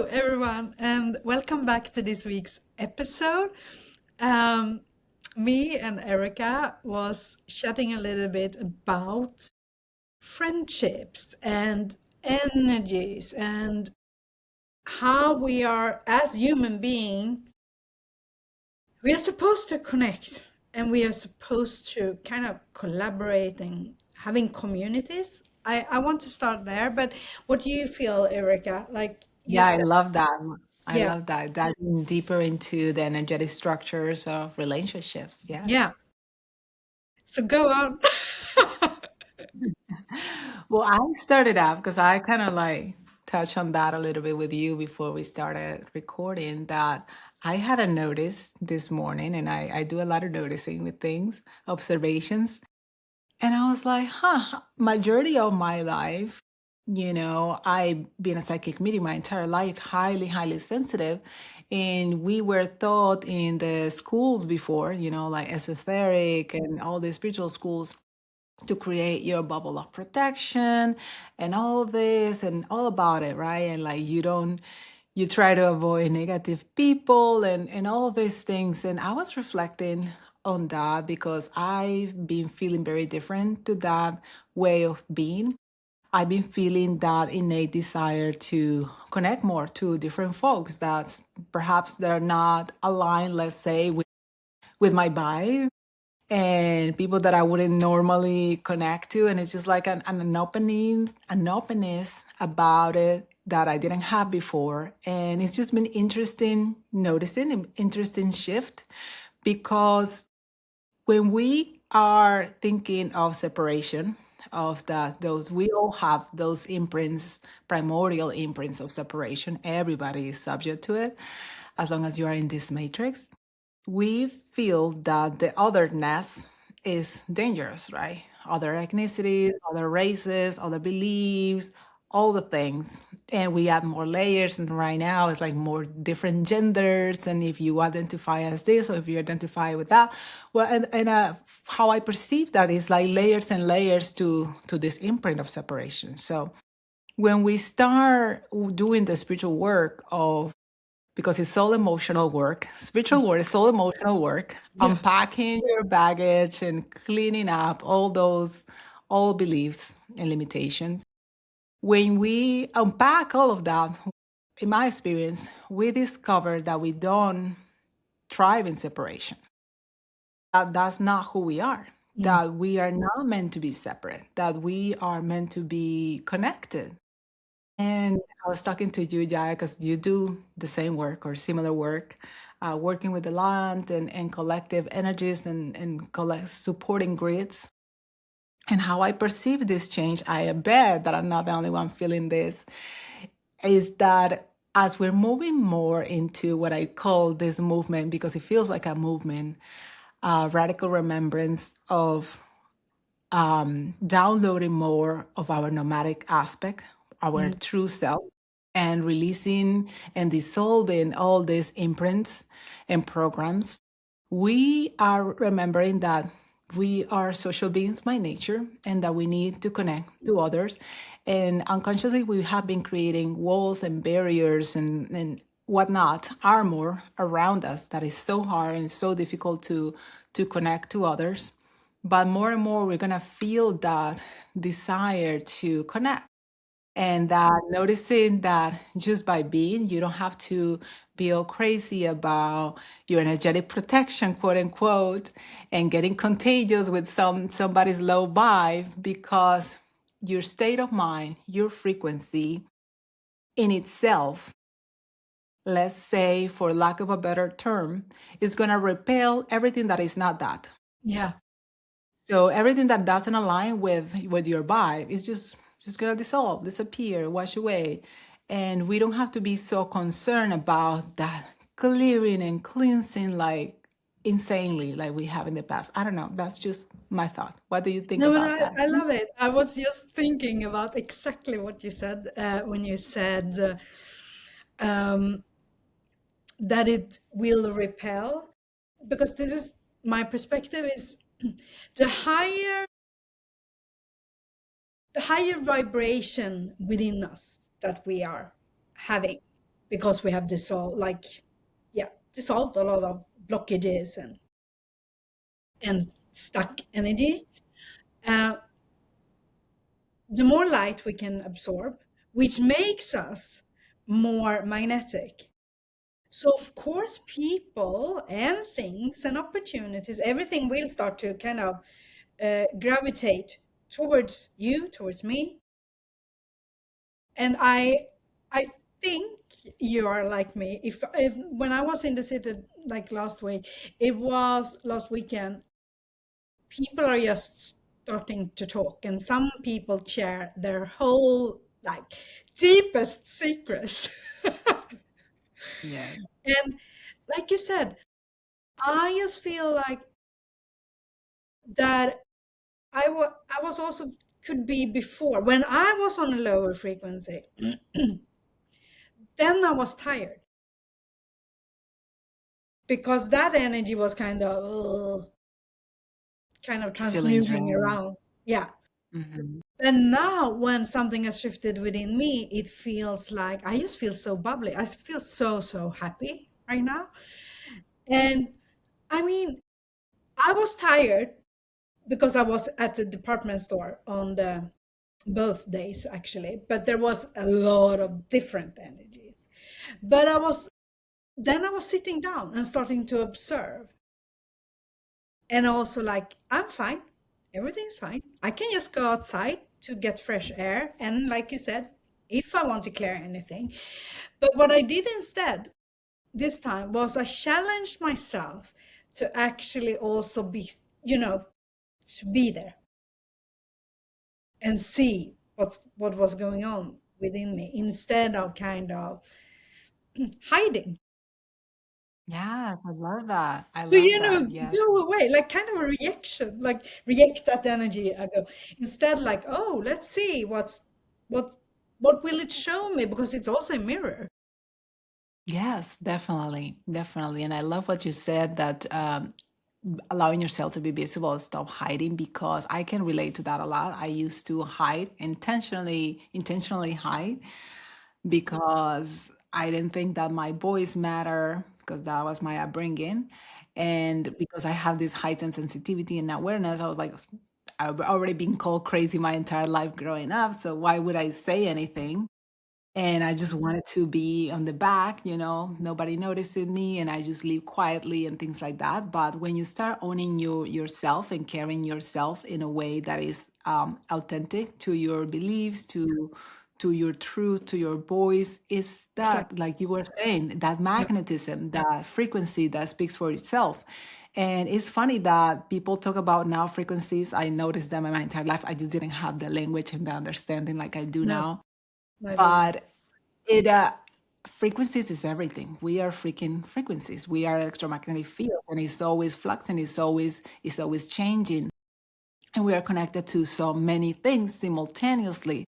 Hello, everyone, and welcome back to this week's episode. Um, Me and Erica was chatting a little bit about friendships and energies and how we are, as human beings, we are supposed to connect and we are supposed to kind of collaborate and having communities. I want to start there, but what do you feel, Erica? Like you Yeah, I said, love that. I yeah, love that. Diving deeper into the energetic structures of relationships. yeah. Yes. So go on. Well, I started out because I kind of like touched on that a little bit with you before we started recording that I had a notice this morning, and I do a lot of noticing with things, observations. And I was like, majority of my life, I've been a psychic medium my entire life, highly, highly sensitive. And we were taught in the schools before, like esoteric and all the spiritual schools to create your bubble of protection and all this and all about it, right? And like you try to avoid negative people and all these things. And I was reflecting on that because I've been feeling very different to that way of being. I've been feeling that innate desire to connect more to different folks that perhaps they're not aligned, let's say, with my vibe and people that I wouldn't normally connect to. And it's just like an opening, an openness about it that I didn't have before. And it's just been interesting noticing, an interesting shift because when we are thinking of separation, of that, those we all have those imprints, primordial imprints of separation. Everybody is subject to it as long as you are in this matrix. We feel that the otherness is dangerous, right? Other ethnicities, other races, other beliefs, all the things. And we add more layers. And right now it's like more different genders. And if you identify as this or if you identify with that, well, and how I perceive that is like layers and layers to this imprint of separation. So when we start doing the spiritual work of because it's all emotional work. Spiritual work is all emotional work, Yeah. unpacking your baggage and cleaning up all those old beliefs and limitations. When we unpack all of that, in my experience, we discover that we don't thrive in separation. That's not who we are. Mm. That we are not meant to be separate. That we are meant to be connected. And I was talking to you, Jaya, because you do the same work or similar work, working with the land and collective energies and supporting grids. And how I perceive this change, I bet that I'm not the only one feeling this, is that as we're moving more into what I call this movement, because it feels like a movement, radical remembrance of downloading more of our nomadic aspect, our Mm. true self, and releasing and dissolving all these imprints and programs, we are remembering that we are social beings by nature and that we need to connect to others. And unconsciously, we have been creating walls and barriers and whatnot, armor around us that is so hard and so difficult to connect to others. But more and more, we're going to feel that desire to connect. And that noticing that just by being, you don't have to be all crazy about your energetic protection, quote unquote, and getting contagious with somebody's low vibe because your state of mind, your frequency in itself, let's say for lack of a better term, is going to repel everything that is not that. Yeah. So everything that doesn't align with your vibe is just gonna dissolve, disappear, wash away. And we don't have to be so concerned about that clearing and cleansing like insanely like we have in the past. I don't know. That's just my thought. What do you think No, but about that? I love it. I was just thinking about exactly what you said when you said um, that it will repel, because this is my perspective is the higher vibration within us that we are having. because we have dissolved, like, yeah, dissolved a lot of blockages and stuck energy. Uh, the more light we can absorb, which makes us more magnetic. So, of course, people and things and opportunities, everything will start to kind of gravitate towards you, towards me. And I think you are like me. If when I was in the city like last week, it was last weekend, people are just starting to talk, and some people share their whole like deepest secrets. Yeah. And like you said, I just feel like that I was also could be before when I was on a lower frequency. Then I was tired because that energy was kind of Feeling transmuting drained. around. Yeah. Hmm. And now when something has shifted within me, it feels like I just feel so bubbly. I feel so happy right now. And I mean, I was tired because I was at the department store on the both days actually, but there was a lot of different energies. But I was sitting down and starting to observe, and also like I'm fine, everything's fine. I can just go outside to get fresh air, and like you said, if I want to clear anything. But what I did instead this time was I challenged myself to actually also be, you know, to be there and see what was going on within me instead of kind of hiding. Yes, I love that. I So, love that. Yes. go away, like kind of a reaction, like react that energy. I go instead, like, oh, let's see what what will it show me, because it's also a mirror. Yes, definitely. Definitely. And I love what you said that allowing yourself to be visible, stop hiding, because I can relate to that a lot. I used to hide, intentionally hide, because I didn't think that my voice matter, because that was my upbringing. And because I have this heightened sensitivity and awareness, I was like, I've already been called crazy my entire life growing up. So why would I say anything? And I just wanted to be on the back, nobody noticing me, and I just live quietly and things like that. But when you start owning yourself and carrying yourself in a way that is authentic to your beliefs, to your truth, to your voice, is that, Exactly. like you were saying, that Yeah. magnetism, that frequency that speaks for itself. And it's funny that people talk about now frequencies. I noticed them in my entire life. I just didn't have the language and the understanding like I do No, now. I didn't. But it frequencies is everything. We are freaking frequencies. We are electromagnetic field, and it's always fluxing. It's always changing, and we are connected to so many things simultaneously.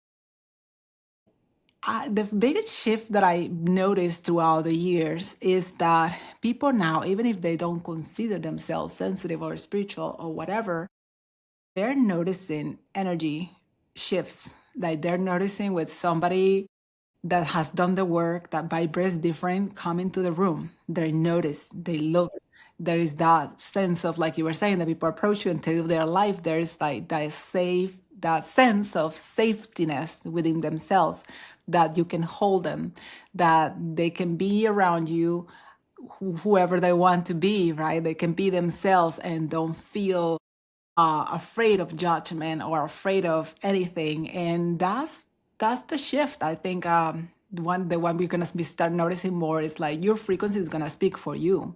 The biggest shift that I noticed throughout the years is that people now, even if they don't consider themselves sensitive or spiritual or whatever, they're noticing energy shifts. Like they're noticing with somebody that has done the work, that vibrates different, come into the room. They notice, they look. There is that sense of, like you were saying, that people approach you and tell you their life. There's like that sense of safetiness within themselves, that you can hold them, that they can be around you, whoever they want to be, right? They can be themselves and don't feel afraid of judgment or afraid of anything. And that's the shift. I think the one we're gonna be start noticing more is like your frequency is gonna speak for you.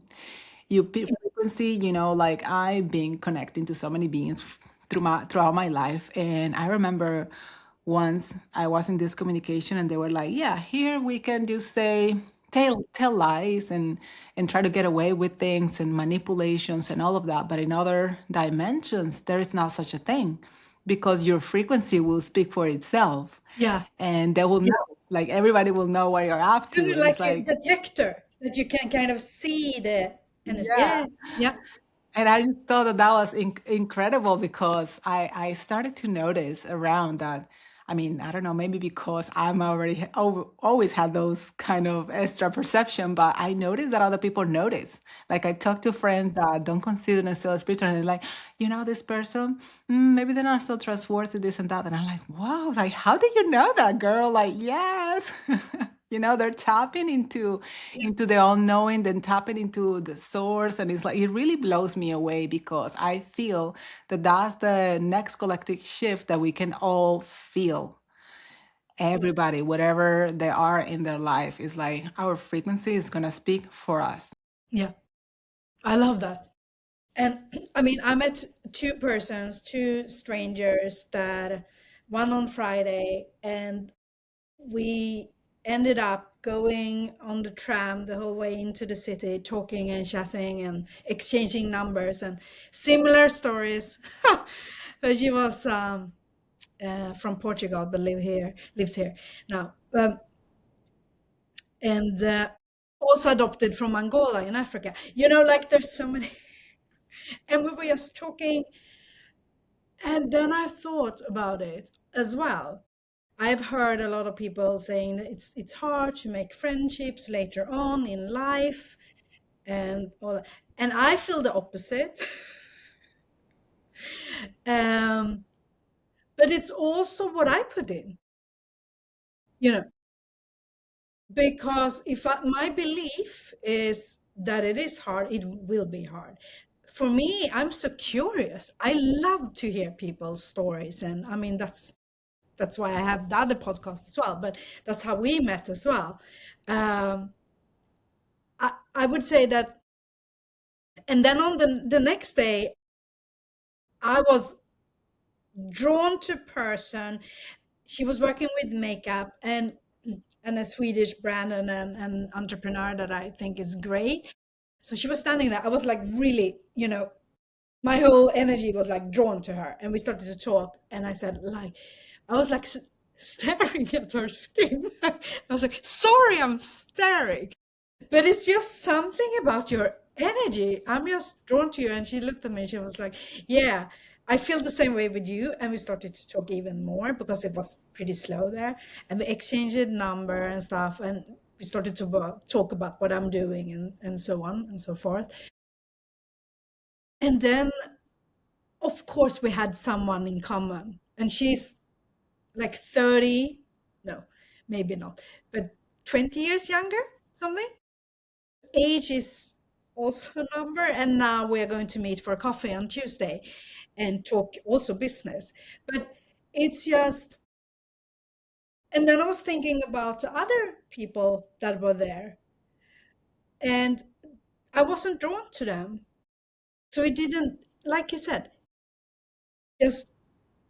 Frequency, like I've been connecting to so many beings throughout my life, and I remember once I was in this communication, and they were like, "Yeah, here we can just say tell lies and try to get away with things and manipulations and all of that, but in other dimensions, there is not such a thing, because your frequency will speak for itself, Yeah. and they will know, like everybody will know what you're up Kind to, of and like it's a like, detector that you can kind of see the energy. yeah. Yeah. Yeah. And I just thought that was incredible, because I started to notice around that I mean, I don't know, maybe because I'm already always had those kind of extra perception, but I noticed that other people notice. Like I talk to friends that don't consider themselves spiritual, and they're like, this person, maybe they're not so trustworthy, this and that. And I'm like, wow, like how did you know that, girl? Like, yes. They're tapping into their own knowing, then tapping into the source. And it's like it really blows me away because I feel that that's the next collective shift that we can all feel. Everybody, whatever they are in their life, is like our frequency is gonna speak for us. Yeah, I love that. And I mean, I met two persons, two strangers that one on Friday, and we ended up going on the tram the whole way into the city, talking and chatting and exchanging numbers and similar stories. But she was from Portugal, but lives here now, and also adopted from Angola in Africa. Like there's so many. And we were just talking, and then I thought about it as well. I've heard a lot of people saying that it's hard to make friendships later on in life and all that. And I feel the opposite. um, but it's also what I put in, you know, because my belief is that it is hard, it will be hard. For me, I'm so curious. I love to hear people's stories, and I mean that's why I have the other podcast as well. But that's how we met as well. Um, I would say that, and then on the next day, I was drawn to person. She was working with makeup and a Swedish brand and an entrepreneur that I think is great. So she was standing there. I was like really, my whole energy was like drawn to her, and we started to talk. And I said, like, I was like staring at her skin. I was like, sorry, I'm staring. But it's just something about your energy. I'm just drawn to you. And she looked at me. She was like, yeah, I feel the same way with you. And we started to talk even more because it was pretty slow there. And we exchanged a number and stuff. And we started to talk about what I'm doing and so on and so forth. And then, of course, we had someone in common. And she's like 30, no, maybe not, but 20 years younger, something. Age is also a number, and now we're going to meet for coffee on Tuesday and talk also business. But it's just, and then I was thinking about the other people that were there, and I wasn't drawn to them. So it didn't, like you said, just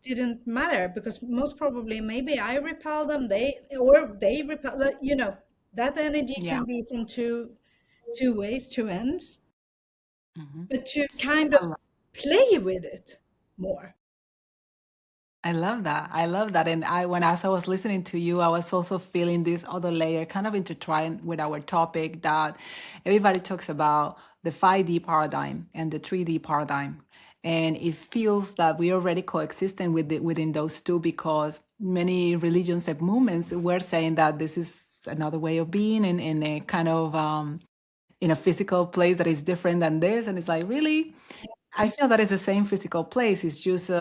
didn't matter because most probably maybe I repel them, they repel, that energy Yeah. can be from two ways, two ends. Mhm. But to kind of play with it more. I love that. I love that. And as I was listening to you, I was also feeling this other layer kind of intertwined with our topic that everybody talks about the 5D paradigm and the 3D paradigm. And it feels that we already coexisting within those two because many religions and movements were saying that this is another way of being in a kind of in a physical place that is different than this. And it's like, really? I feel that it's the same physical place. It's just a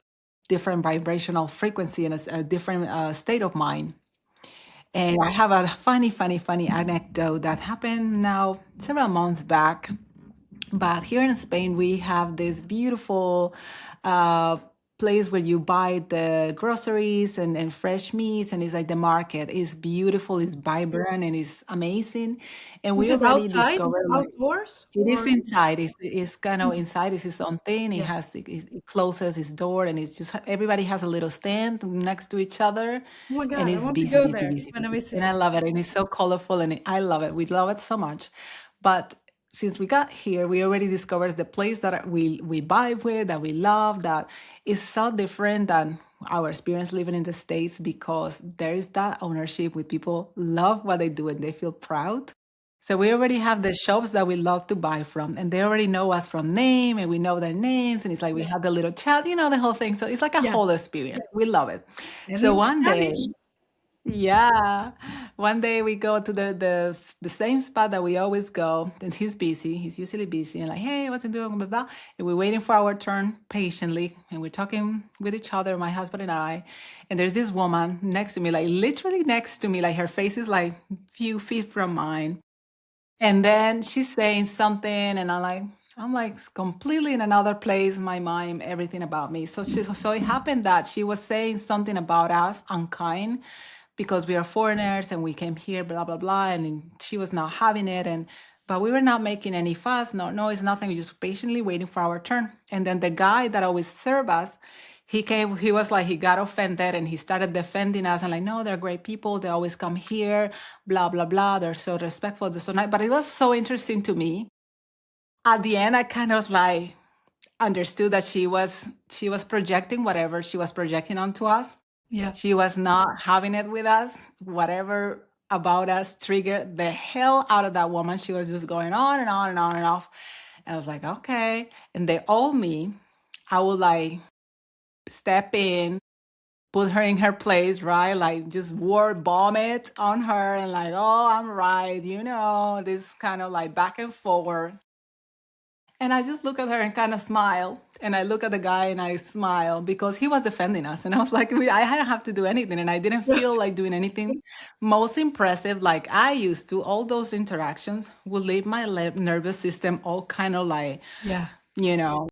different vibrational frequency and a different state of mind. And I have a funny anecdote that happened now several months back. But here in Spain, we have this beautiful uh, place where you buy the groceries and fresh meats, and it's like the market. It's beautiful, it's vibrant, and it's amazing. And Is we it already outside? Is discovered it like outdoors? it is Or inside. It's kind of inside? inside. It's its own thing. Yeah. It closes its door, and it's just everybody has a little stand next to each other, Oh my and God, I it's want to busy, go busy, there busy, when I busy. And I visit. love it, and it's so colorful, and I love it. We love it so much. But since we got here, we already discovered the place that we vibe with, that we love, that is so different than our experience living in the States because there is that ownership with people love what they do and they feel proud. So we already have the shops that we love to buy from, and they already know us from name, and we know their names, and it's like we have the little chat, the whole thing. So it's like a Yeah. whole experience. We love it. And So in one day, Spanish. yeah. One day we go to the same spot that we always go, and he's busy. He's usually busy, and like, hey, what's he doing? Blah, blah, blah. And we're waiting for our turn patiently, and we're talking with each other, my husband and I. And there's this woman next to me, like literally next to me, like her face is like few feet from mine. And then she's saying something, and I'm like completely in another place, my mind, everything about me. So it happened that she was saying something about us, unkind, because we are foreigners and we came here, blah blah blah, and she was not having it, and but we were not making any fuss, no noise, nothing. We just patiently waiting for our turn. And then the guy that always served us, he came, he was like, he got offended and he started defending us and like, no, they're great people, they always come here, blah blah blah, they're so respectful, they're so nice. But it was so interesting to me. At the end, I kind of like understood that she was projecting whatever she was projecting onto us. Yeah. She was not having it with us. Whatever about us triggered the hell out of that woman. She was just going on and on and on and off. I was like, okay. And they all me. I would like step in, put her in her place, right? Like just word vomit on her and like, oh, I'm right, this kind of like back and forward. And I just look at her and kind of smile. And I look at the guy and I smile because he was defending us. And I was like, I didn't have to do anything. And I didn't feel like doing anything most impressive like I used to. All those interactions would leave my nervous system all kind of like, Yeah. you know,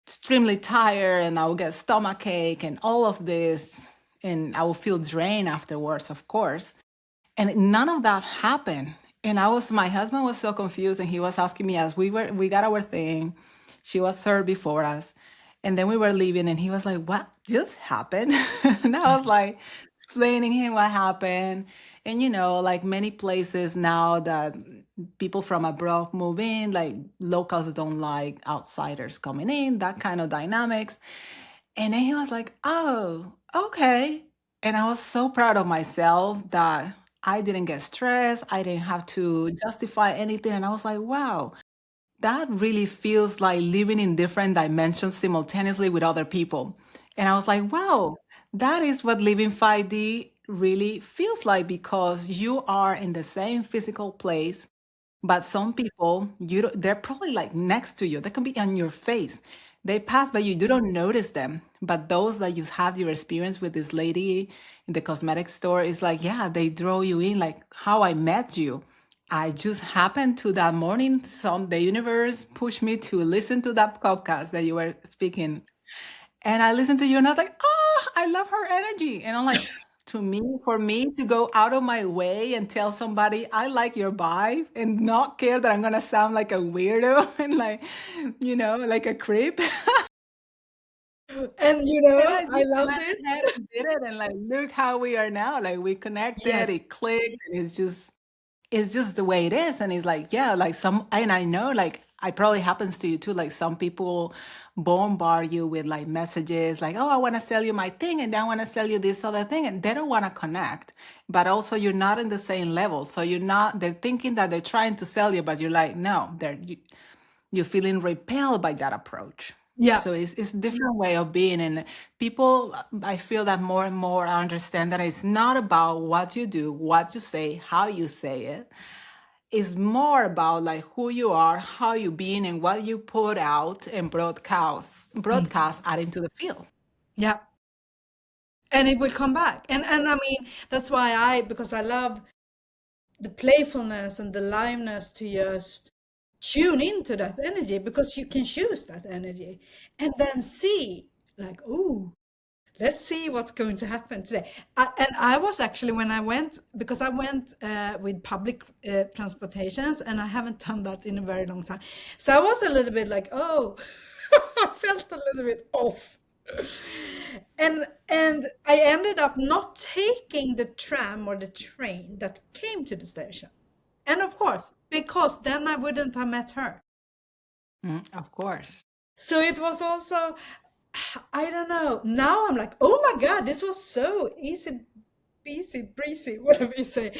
extremely tired. And I would get stomach ache and all of this. And I would feel drained afterwards, of course. And none of that happened. And my husband was so confused and he was asking me as we got our thing. She was served before us. And then we were leaving and he was like, what just happened? And I was like explaining him what happened. And like many places now that people from abroad move in, like locals don't like outsiders coming in, that kind of dynamics. And then he was like, oh, okay. And I was so proud of myself that I didn't get stressed. I didn't have to justify anything. And I was like, wow, that really feels like living in different dimensions simultaneously with other people. And I was like, wow, that is what living 5D really feels like because you are in the same physical place, but some people, they're probably like next to you. They can be on your face. They pass by you. You don't notice them. But those that you had your experience with this lady in the cosmetic store is like, yeah, they draw you in like how I met you. I just happened to that morning, the universe pushed me to listen to that podcast that you were speaking, and I listened to you and I was like, oh, I love her energy. And I'm like, for me to go out of my way and tell somebody I like your vibe and not care that I'm gonna sound like a weirdo and like, like a creep. And And I I just loved went it. ahead and did it. And like, look how we are now. Like we connected, Yes. it clicked, and it's just the way it is. And it's like, yeah, like and I know like it probably happens to you too. Like some people bombard you with like messages like, oh, I want to sell you my thing and then I want to sell you this other thing. And they don't want to connect. But also you're not in the same level. So they're thinking that they're trying to sell you, but you're like, no, you're feeling repelled by that approach. Yeah. So it's a different way of being. And people, I feel that more and more I understand that it's not about what you do, what you say, how you say it. It's more about like who you are, how you being, and what you put out and Mhm. broadcast out into the field. Yeah. And it will come back. And I mean, that's why because I love the playfulness and the liveness to just tune into that energy because you can choose that energy and then see like, oh, let's see what's going to happen today. And I was actually, when I went, because I went with public transportations and I haven't done that in a very long time. So I was a little bit like, oh, I felt a little bit off. And I ended up not taking the tram or the train that came to the station. And of course, because then I wouldn't have met her. Of course. So it was also, I don't know. Now I'm like, oh my God, this was so easy busy, breezy, whatever you say.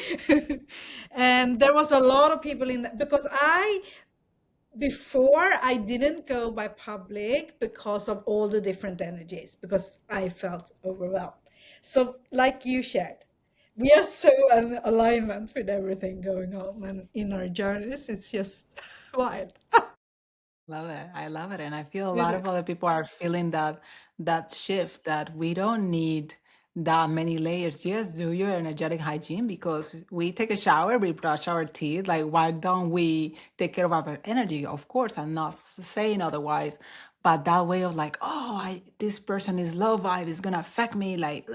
And there was a lot of people in that because before I didn't go by public because of all the different energies, because I felt overwhelmed. So, like you shared, we are so in alignment with everything going on and in our journeys. It's just wild. Love it. I love it. And I feel a It lot is. of other people are feeling that shift that we don't need that many layers. Just do your energetic hygiene because we take a shower, we brush our teeth. Like, why don't we take care of our energy? Of course, I'm not saying otherwise. But that way of like, oh, this person is low vibe, is gonna affect me. Like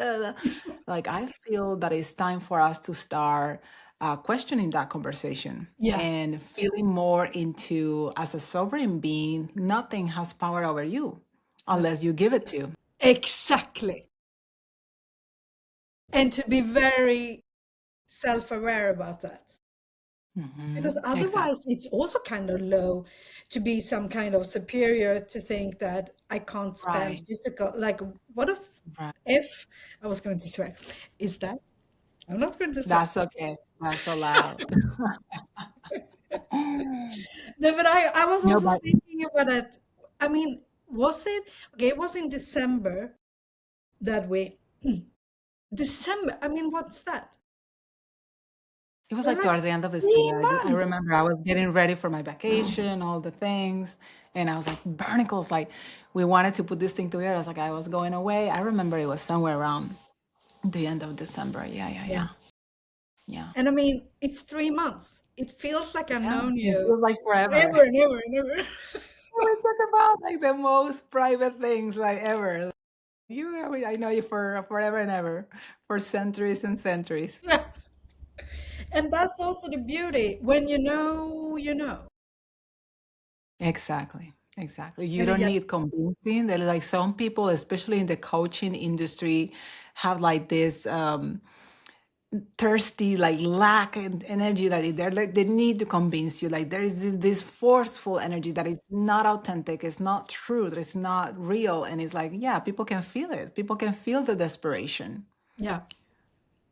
I feel that it's time for us to start questioning that conversation Yeah, and feeling more into as a sovereign being, nothing has power over you no, unless you give it to. exactly. And to be very self-aware about that. Because Exactly. otherwise, it's also kind of low to be some kind of superior to think that I can't spend Right. physical. Like, what Right. if I was going to swear? Is that? I'm not going to swear. That's okay. That's so loud. No, but I was No, also but thinking about it. I mean, was it okay? It was in December that we. December. I mean, what's that? it was We're like like towards the end of three December. I months. remember I was getting ready for my vacation, all the things. And I was like, Barnacles, like we wanted to put this thing together. I was like, I was going away. I remember it was somewhere around the end of December. Yeah, yeah, Yeah. yeah. Yeah. And I mean, it's 3 months. It feels like I've Yeah. known It you feels like forever. forever and ever and ever. We talk about like the most private things like ever. I know you for forever and ever, for centuries and centuries. Yeah. And that's also the beauty. When you know, you know. Exactly. Exactly. You And it don't just, need convincing. There like some people, especially in the coaching industry, have like this thirsty, like lack and energy that they're like they need to convince you. Like there is this forceful energy that is not authentic, it's not true, it's not real. And it's like, yeah, people can feel it. People can feel the desperation, yeah.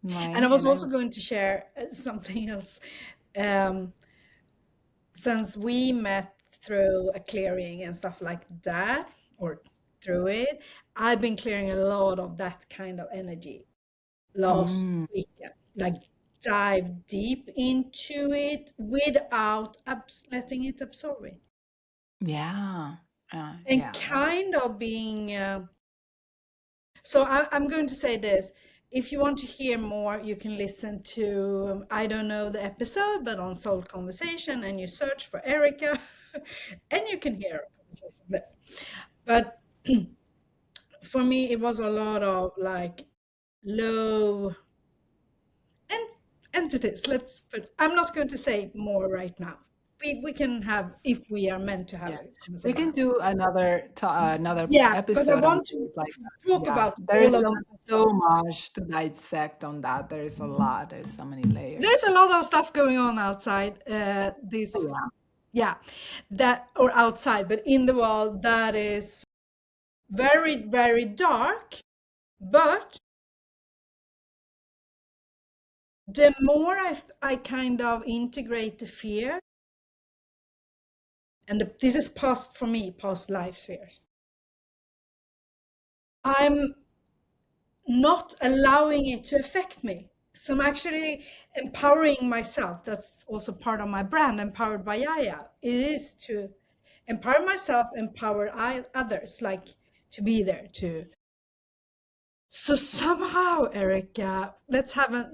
And I right? was And I also going to share something else. Um, since we met through a clearing and stuff like that, or through it, I've been clearing a lot of that kind of energy last mm, weekend. Like dive deep into it without letting it absorb it. yeah. And Yeah, that's kind of being so I'm going to say this. If you want to hear more, you can listen to, I don't know the episode, but on Soul Conversation, and you search for Erika, and you can hear a conversation there. But for me, it was a lot of like low and entities. I'm not going to say more right now. We can have, if we are meant to have yeah. a We conversation. can do another Yeah, because I episode on want to this. Like, talk yeah, about there all is of that. so much to dissect on that. There is a lot. There's so many There's layers. a lot of stuff going on outside this, Yeah. yeah, that or outside, but in the world that is very, very dark. But the more I kind of integrate the fear, and this is past for me, past life spheres. I'm not allowing it to affect me. So I'm actually empowering myself. That's also part of my brand, Empowered by Jaya. It is to empower myself, empower others, like to be there to. So somehow, Erica, let's have a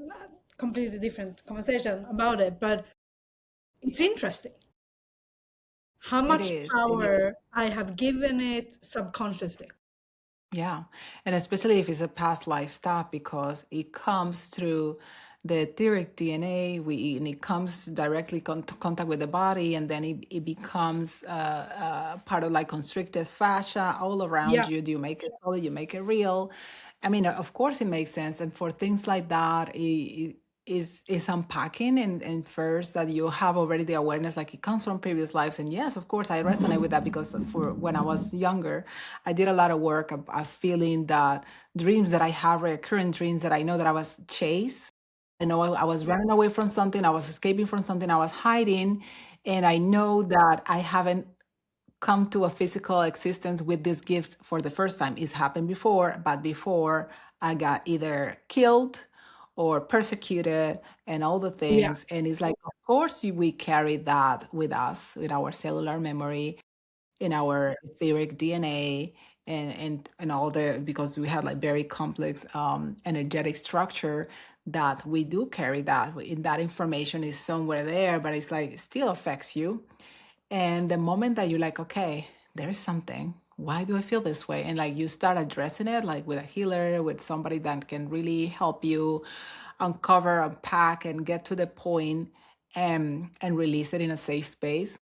completely different conversation about it. But it's interesting how It much is. It is. power I have given it subconsciously. Yeah. And especially if it's a past life stuff, because it comes through the etheric DNA, and it comes directly contact with the body, and then it becomes part of like constricted fascia all around Yeah, you. Do you make it solid? You make it real? I mean, of course, it makes sense. And for things like that, is unpacking, and first that you have already the awareness, like it comes from previous lives. And yes, of course, I resonate with that, because for when I was younger, I did a lot of work of feeling that dreams that I have, recurrent dreams that I know that I was chased. I know I was running away from something, I was escaping from something, I was hiding, and I know that I haven't come to a physical existence with these gifts for the first time. It's happened before, but before I got either killed or persecuted and all the Yeah. things. And it's like, of course, we carry that with us, with our cellular memory, in our etheric DNA, and all the, because we had like very complex energetic structure, that we do carry that. In that information is somewhere there, but it's like it still affects you. And the moment that you're like, okay, there's something. Why do I feel this way? And like you start addressing it, like with a healer, with somebody that can really help you uncover, unpack, and get to the point, and release it in a safe space.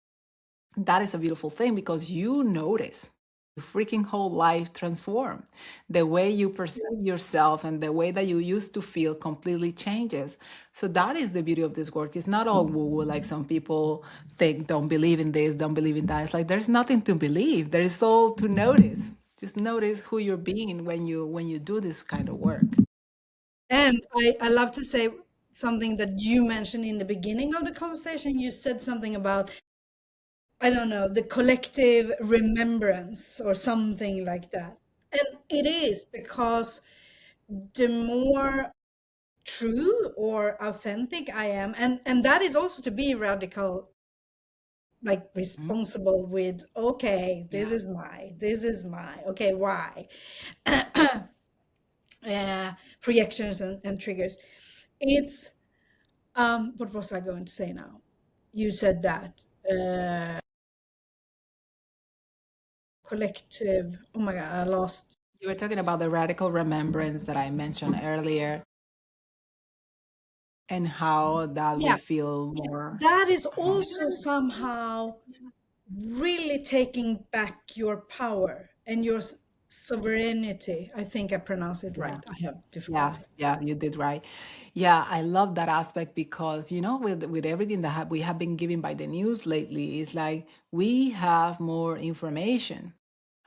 That is a beautiful thing, because you notice your freaking whole life transform. The way you perceive yourself and the way that you used to feel completely changes. So that is the beauty of this work. It's not all woo woo, like some people think, don't believe in this, don't believe in that. It's like there's nothing to believe. There is all to notice. Just notice who you're being when you do this kind of work. And I love to say something that you mentioned in the beginning of the conversation. You said something about, I don't know, the collective remembrance or something like that. And it is because the more true or authentic I am, and that is also to be radical, like Mhm. responsible with, okay, Yeah. this is my, okay, why? Projections and triggers. It's what was I going to say now? You said that collective. Oh my God, I lost. You were talking about the radical remembrance that I mentioned earlier, and how that we Yeah, feel more. that is Uh-huh. also somehow really taking back your power and your sovereignty. I think I pronounce it Yeah. right. I have Yeah, difficulties. yeah, you did right. Yeah, I love that aspect, because with everything that we have been given by the news lately, it's like we have more information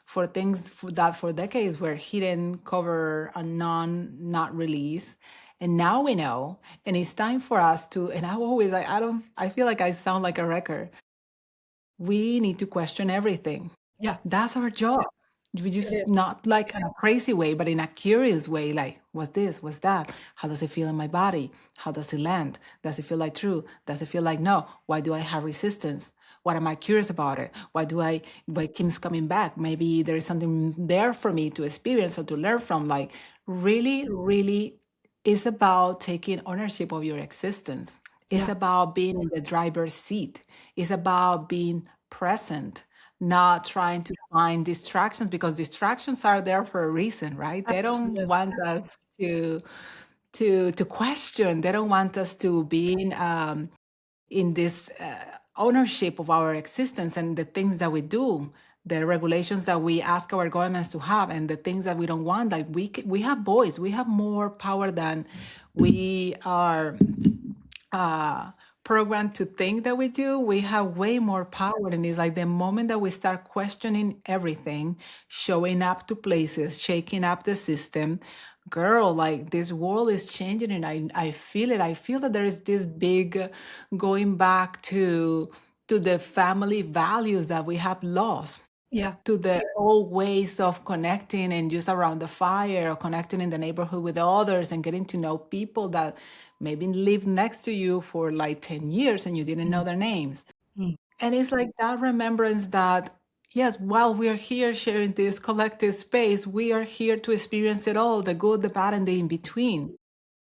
for things that for decades were hidden, cover, and not released. And now we know, and it's time for us to. And I always, I don't, I feel like I sound like a record. We need to question everything. Yeah, That's our job. We it just is. not like in a crazy way, but in a curious way, like, what's this? What's that? How does it feel in my body? How does it land? Does it feel like true? Does it feel like no? Why do I have resistance? What am I curious about it? Why it keeps coming back? Maybe there is something there for me to experience or to learn from. Like, really, really is about taking ownership of your existence. It's Yeah, about being in the driver's seat. It's about being present, not trying to find distractions, because distractions are there for a reason, right? They don't absolutely. want us to to question. They don't want us to be in this ownership of our existence and the things that we do, the regulations that we ask our governments to have, and the things that we don't want. Like we have voice, we have more power than we are uh, programmed to think that we do. We have way more power, and it's like the moment that we start questioning everything, showing up to places, shaking up the system, girl, like this world is changing, and I feel it. I feel that there is this big going back to the family values that we have lost, Yeah, to the old ways of connecting and just around the fire, or connecting in the neighborhood with others, and getting to know people that maybe lived next to you for like 10 years and you didn't know mm, their names. mm, And it's like that remembrance that, yes, while we are here sharing this collective space, we are here to experience it all, the good, the bad, and the in between.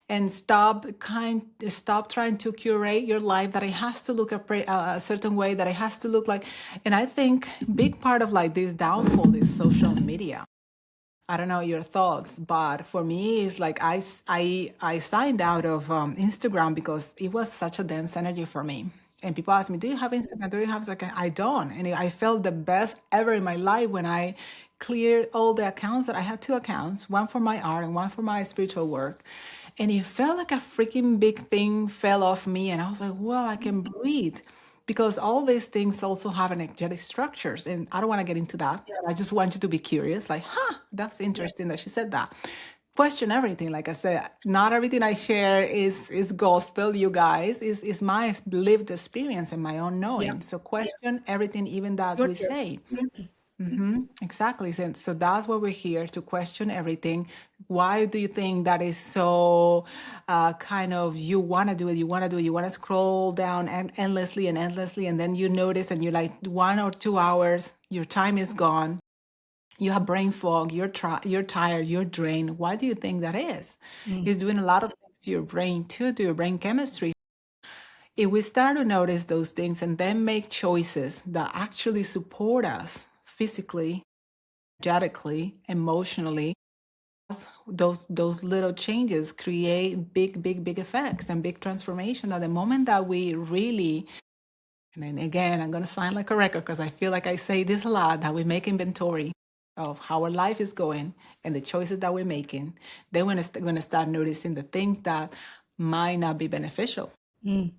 And stop trying to curate your life, that it has to look a certain way, that it has to look like. And I think big part of like this downfall is social media. I don't know your thoughts, but for me, it's like I signed out of Instagram because it was such a dense energy for me. And people ask me, "Do you have Instagram? Do you have?" It's like I don't, and I felt the best ever in my life when I cleared all the accounts. That I had two accounts, one for my art and one for my spiritual work, And it felt like a freaking big thing fell off me. And I was like, wow, I can breathe. Because all these things also have energetic structures. And I don't want to get into that. Yeah. I just want you to be curious, like, huh, that's Yeah. interesting that she said that. Question everything. Like I said, not everything I share is gospel, you guys. Is my lived experience and my own Yeah. knowing. So question everything, even that So we true. say. Exactly. So that's why we're here to question everything. Why do you think that is so kind of you want to do it, you want to do it, you want to scroll down and endlessly and endlessly, and then you notice and you're like 1 or 2 hours, your time is gone. You have brain fog, you're tired, you're drained. Why do you think that is? Mm, It's doing a lot of things to your brain too, to your brain chemistry. If we start to notice those things and then make choices that actually support us physically, energetically, emotionally, those little changes create big effects and big transformation. At the moment that we really, and then again, I'm gonna sound like a record because I feel like I say this a lot, that we make inventory of how our life is going and the choices that we're making, then we're gonna start noticing the things that might not be beneficial. mm.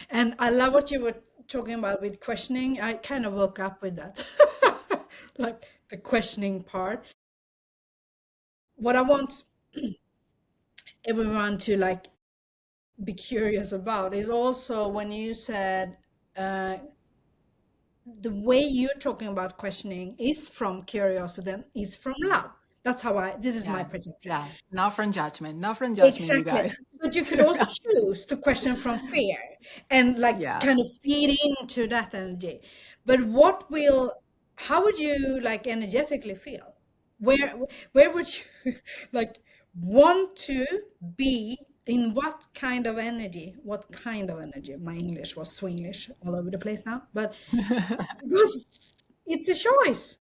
And I love what you were talking about with questioning. I kind of woke up with that, like the questioning part. What I want everyone to like be curious about is also when you said uh, the way you're talking about questioning is from curiosity and is from love. That's how this is my Yeah, perception. yeah. Not from judgment, you Exactly. guys. But you could also choose to question from fear and like Yeah. kind of feed into that energy. But how would you like energetically feel? Where where would you like want to be in what kind of energy? What kind of energy? My English was Swinglish all over the place now, but because it's a choice.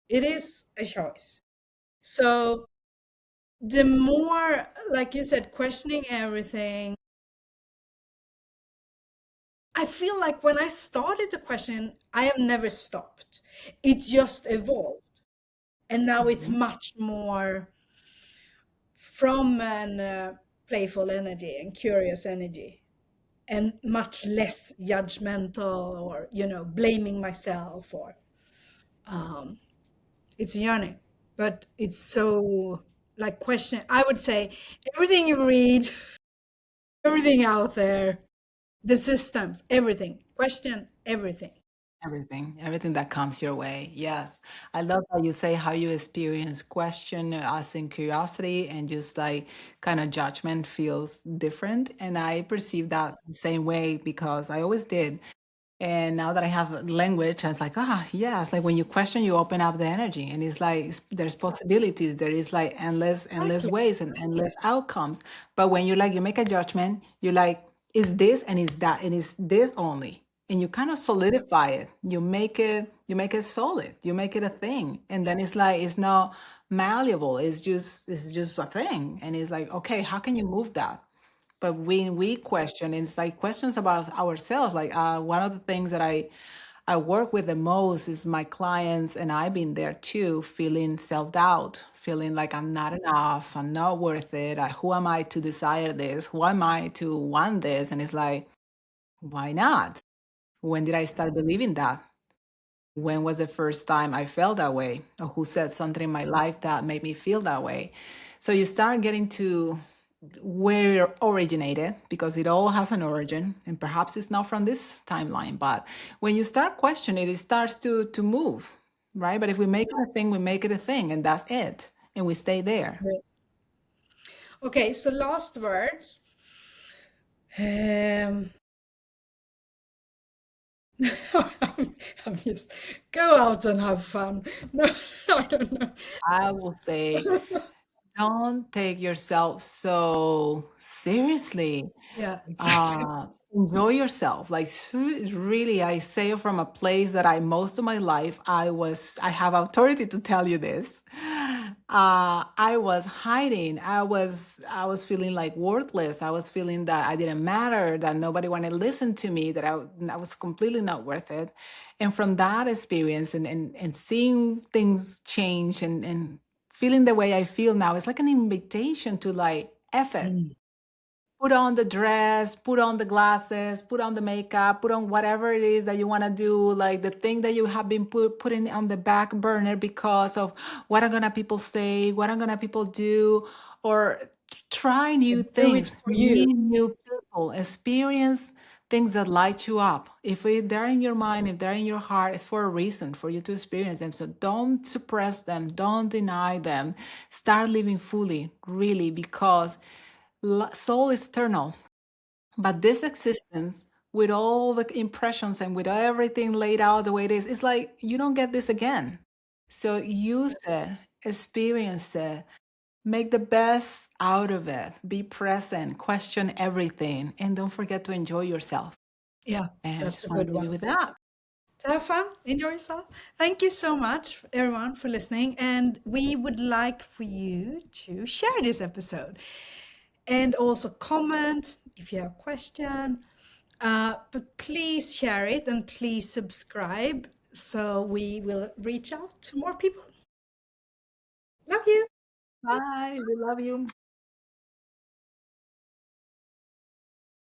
It is a choice. So the more, like you said, questioning everything, I feel like when I started to question, I have never stopped. It just evolved. And now it's Mhm. much more from an playful energy and curious energy, and much less judgmental or, blaming myself or it's a journey. But it's so like question, I would say everything you read, everything out there, the systems, everything. Question everything. Everything that comes your way. Yes. I love how you say how you experience question as in curiosity and just like kind of judgment feels different. And I perceive that the same way because I always did. And now that I have language, I was like, yeah, it's like when you question, you open up the energy, and it's like there's possibilities. There is like endless Exactly. ways and endless outcomes. But when you make a judgment, you're like, is this and is that and is this only, and you kind of solidify it. You make it solid. You make it a thing, and then it's like it's not malleable. It's just a thing, and it's like, okay, how can you move that? But when we question, it's like questions about ourselves. Like one of the things that I work with the most is my clients, and I've been there too, feeling self-doubt, feeling like I'm not enough, I'm not worth it. Who am I to desire this? Who am I to want this? And it's like, why not? When did I start believing that? When was the first time I felt that way? Or who said something in my life that made me feel that way? So you start getting to where it originated, because it all has an origin, and perhaps it's not from this timeline. But when you start questioning it, it starts to move, right? But if we make it a thing, we make it a thing, and that's it. And we stay there. Great. Okay, so last words. Um, I'm just go out and have fun. No, I don't know. I will say, don't take yourself so seriously. Yeah, exactly. Enjoy yourself. Like really, I say it from a place that I most of my life I have authority to tell you this. I was hiding. I was feeling like worthless. I was feeling that I didn't matter, that nobody wanted to listen to me, that I was completely not worth it. And from that experience and seeing things change and feeling the way I feel now, it's like an invitation to like F it. Mm. Put on the dress, put on the glasses, put on the makeup, put on whatever it is that you want to do, like the thing that you have been putting on the back burner because of what are gonna people say, what are gonna people do, or try Yeah, new do it things, for you. meet new people, experience things that light you up. If they're in your mind, if they're in your heart, it's for a reason for you to experience them. So don't suppress them, don't deny them. Start living fully, really, because soul is eternal, but this existence, with all the impressions and with everything laid out the way it is, it's like you don't get this again. So use it, experience it, make the best out of it, be present, question everything, and don't forget to enjoy yourself. Yeah, And I that's just a want good to leave you one. with that. So have fun, enjoy yourself. Thank you so much, everyone, for listening. And we would like for you to share this episode and also comment if you have a question. But please share it and please subscribe so we will reach out to more people. Love you. Bye. We love you.